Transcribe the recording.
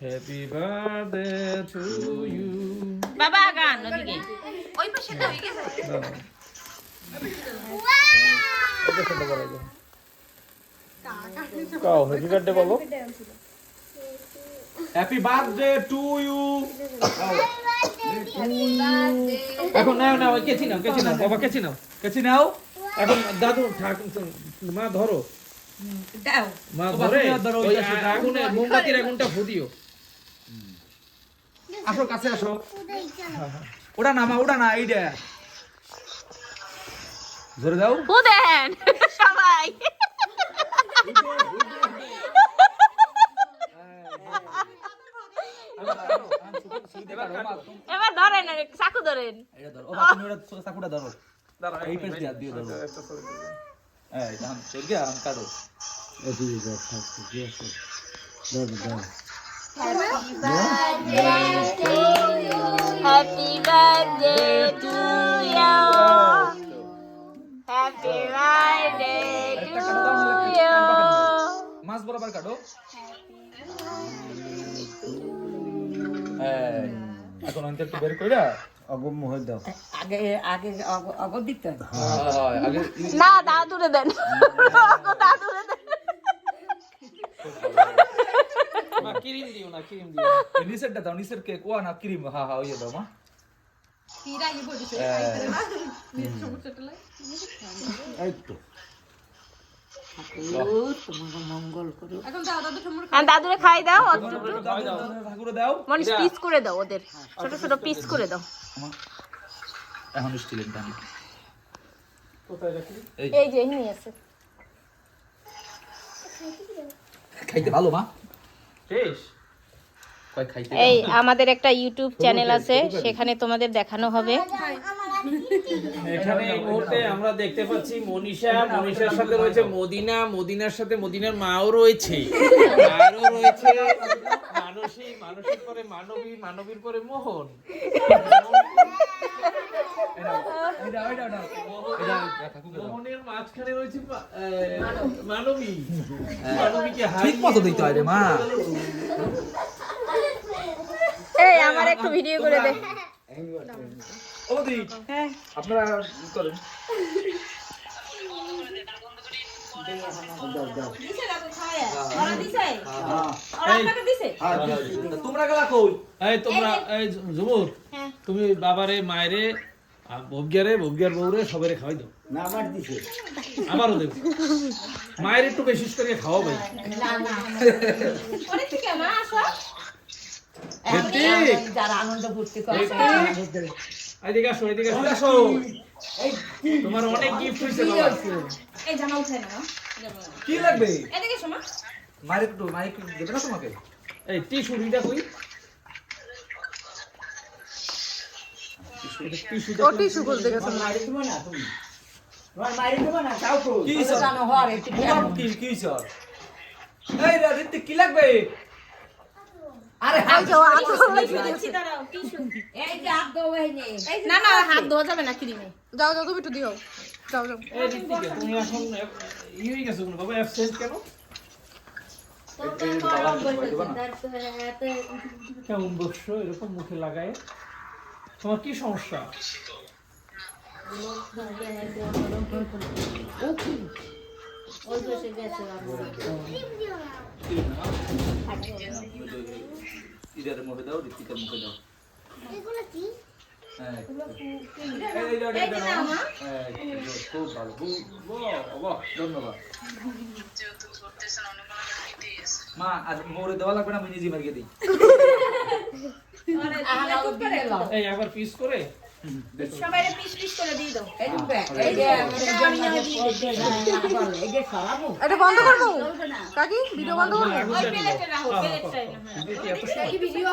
Happy birthday to you. বাবা গান ওদিকে ওই পাশে দাও এই গেছে কাও হ্যাপি বার্থডে বলো। Happy birthday to you. এখন নাও নাও কেচি নাও বাবা কেচি নাও এখন দাদু ঠাকুর মা ধরো দাও মা ধরে ওই আগুনে মোমবাতির আগুনটা ফুদিও। আসো কাছে আসো। ওটা না মা ওটা না এইটা ধরে দাও। ও দেন সবাই এবার ধরেন চাকু ধরেন এটা ধরো ওটা তুমি ওটা চাকুটা ধরো এই পেজ দিয়ে দিয়ে ধরো এই দাম চলগে আরাম কাটো এই যে থাক কি আছে দাও দাও Happy birthday to you. Happy birthday to you. মাছ বরাবর কাটো এই এখন অন্তর একটু বের কইরা অগম্য হয়ে দাও আগে আগে অগর দিতে হয় আগে না দাদুরে দেন দাদুরে দেন মা ক্রিম দিও না ক্রিম দিও নিচেরটা দাও নিচের কে কোয়া না ক্রিম হ্যাঁ হ্যাঁ ওই দাও মা এই তো তোমাকে মঙ্গল করো আর দাদুরে খাই দাও ঠাকুরে দাও মনে পিস করে দাও ওদের ছোট ছোট পিস করে দাও এখন স্টিলের দাম কোথায় রাখি? এই যে এখানে আছে খাইতে ভালো মা শেষ। কয় খাইতে এই আমাদের একটা ইউটিউব চ্যানেল আছে সেখানে তোমাদের দেখানো হবে এখানে এই মুহূর্তে আমরা দেখতে পাচ্ছি মনীষার সাথে রয়েছে মদিনার সাথে মদিনার মাও রয়েছে, আরও রয়েছে মানসীর পরে মানবীর পরে মোহন, মোহনের মাঝখানে রয়েছে মানবীকে ঠিক মতো দিতে হয় রে মা এই আমার একটু ভিডিও করে দে ওদি হ্যাঁ আপনারা করেন তোমরা গেলা কই এই তোমরা এই জুমুর তুমি বাবারে মায়েরে ভোগিয়ার বউরে সবাই খাওয়াই দাও। না আমার দিছে আমারও দেব মায়ের একটু বেশি করে খাওয়া ভাই। যারা আনন্দ ফুর্তি করে এদিকে আসো তোমার অনেক গিফট হয়েছে বাবা। এই জামা উঠে না কি লাগবে এদিকে শোনা মাইক দেবে না তোমাকে এই টিস্যু দিটা কই ও টিস্যু খুলতে গেছে মারি দেবো না তুমি তোমার মারি দেবো না চাও তো কি স্যার? জানো হর একটু কি স্যার এই ঋতিক কি লাগবে আরে এই যে ও হাত ধোয়া এই যে হাত ধোয়া নেই না না হাত ধোয়া যাবে না ক্রিমে যাও তুমি একটু দিও যাও এই ঋতিকে তুমি এখন হয়ে গেছো কোন বাবা অ্যাবসেন্ট কেন? কেমন বসছো এরকম মুখে লাগায়? তোমার কি সমস্যা? ইদারের মুখে দাও ঋতিকের মুখে দাও খুব ভালো ধন্যবাদ মা আজ মোরে দেওয়া লাগবে না আমি নিজে মার্কে দিই এই একবার পিস করে সবাইরে পিস পিস করে দিয়ে দাও এটা বন্ধ করবো কাকি ভিডিও বন্ধ করবো ওই প্লেটে রাখো প্লেটে এত